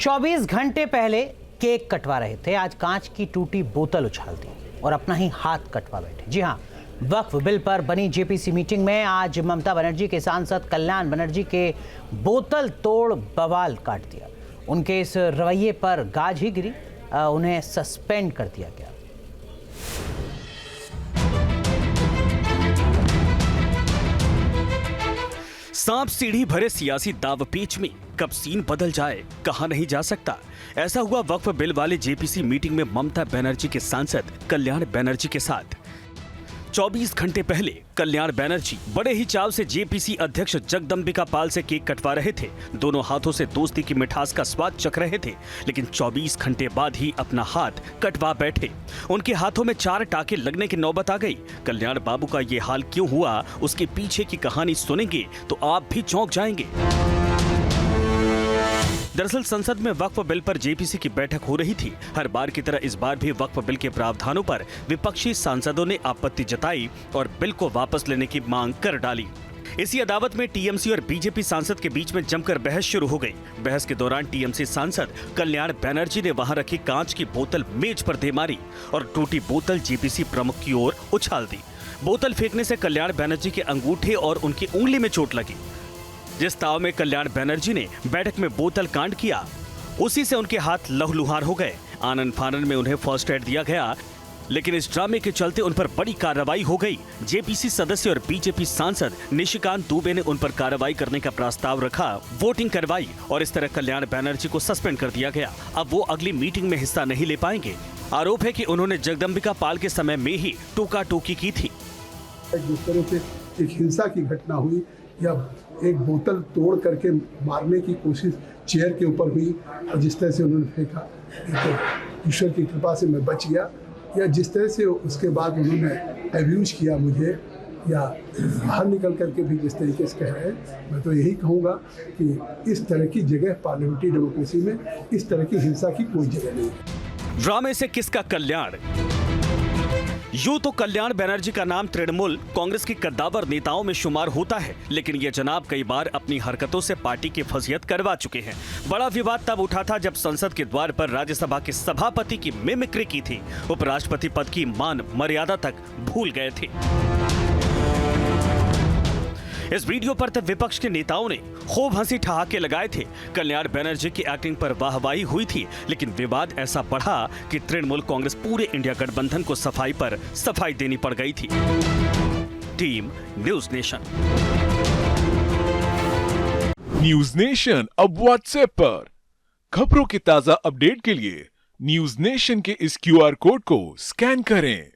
24 घंटे पहले केक कटवा रहे थे, आज कांच की टूटी बोतल उछाल दी और अपना ही हाथ कटवा बैठे। जी हां, वक्फ बिल पर बनी जेपीसी मीटिंग में आज ममता बनर्जी के सांसद कल्याण बनर्जी के बोतल तोड़ बवाल काट दिया। उनके इस रवैये पर गाज ही गिरी, उन्हें सस्पेंड कर दिया गया। सांप सीढ़ी भरे सियासी दावपेच में कब सीन बदल जाए कहा नहीं जा सकता। ऐसा हुआ वक्फ बिल वाले जेपीसी मीटिंग में ममता बनर्जी के सांसद कल्याण बनर्जी के साथ। 24 घंटे पहले कल्याण बनर्जी बड़े ही चाव से जेपीसी अध्यक्ष जगदंबिका पाल से केक कटवा रहे थे। दोनों हाथों से दोस्ती की मिठास का स्वाद चख रहे थे, लेकिन 24 घंटे बाद ही अपना हाथ कटवा बैठे। उनके हाथों में 4 टाके लगने की नौबत आ गई। कल्याण बाबू का ये हाल क्यों हुआ, उसके पीछे की कहानी सुनेंगे तो आप भी चौंक जाएंगे। दरअसल संसद में वक्फ बिल पर जेपीसी की बैठक हो रही थी। हर बार की तरह इस बार भी वक्फ बिल के प्रावधानों पर विपक्षी सांसदों ने आपत्ति जताई और बिल को वापस लेने की मांग कर डाली। इसी अदावत में टीएमसी और बीजेपी सांसद के बीच में जमकर बहस शुरू हो गई। बहस के दौरान टीएमसी सांसद कल्याण बनर्जी ने वहां रखी कांच की बोतल मेज पर दे मारी और टूटी बोतल जेपीसी प्रमुख की ओर उछाल दी। बोतल फेंकने से कल्याण बनर्जी के अंगूठे और उनकी उंगली में चोट लगी। जिस ताव में कल्याण बनर्जी ने बैठक में बोतल कांड किया, उसी से उनके हाथ लहूलुहान हो गए। आनन फानन में उन्हें फर्स्ट एड दिया गया, लेकिन इस ड्रामे के चलते उन पर बड़ी कार्रवाई हो गई। जेपीसी सदस्य और बीजेपी सांसद निशिकांत दुबे ने उन पर कार्रवाई करने का प्रस्ताव रखा, वोटिंग करवाई और इस तरह कल्याण बनर्जी को सस्पेंड कर दिया गया। अब वो अगली मीटिंग में हिस्सा नहीं ले पाएंगे। आरोप है कि उन्होंने जगदंबिका पाल के समय में ही टोका टोकी की थी। जिस तरह से एक हिंसा की घटना हुई या एक बोतल तोड़ करके मारने की कोशिश चेयर के ऊपर हुई और जिस तरह से उन्होंने फेंका, तो ईश्वर की कृपा से मैं बच गया। या जिस तरह से उसके बाद उन्होंने अब्यूज किया मुझे, या बाहर निकल करके भी जिस तरीके से कह रहे हैं, मैं तो यही कहूँगा कि इस तरह की जगह पार्लियामेंट्री डेमोक्रेसी में इस तरह की हिंसा की कोई जगह नहीं है। ड्रामे से किसका कल्याण? यूं तो कल्याण बनर्जी का नाम तृणमूल कांग्रेस की कद्दावर नेताओं में शुमार होता है, लेकिन ये जनाब कई बार अपनी हरकतों से पार्टी की फजीहत करवा चुके हैं। बड़ा विवाद तब उठा था जब संसद के द्वार पर राज्यसभा के सभापति की मिमिक्री की थी। उपराष्ट्रपति पद की मान मर्यादा तक भूल गए थे। इस वीडियो पर तब विपक्ष के नेताओं ने खूब हंसी ठहाके लगाए थे। कल्याण बनर्जी की एक्टिंग पर वाहवाही हुई थी, लेकिन विवाद ऐसा बढ़ा कि तृणमूल कांग्रेस पूरे इंडिया गठबंधन को सफाई पर सफाई देनी पड़ गई थी। Team news nation. News nation अब व्हाट्सएप पर खबरों के ताजा अपडेट के लिए न्यूज नेशन के इस क्यूआर कोड को स्कैन करें।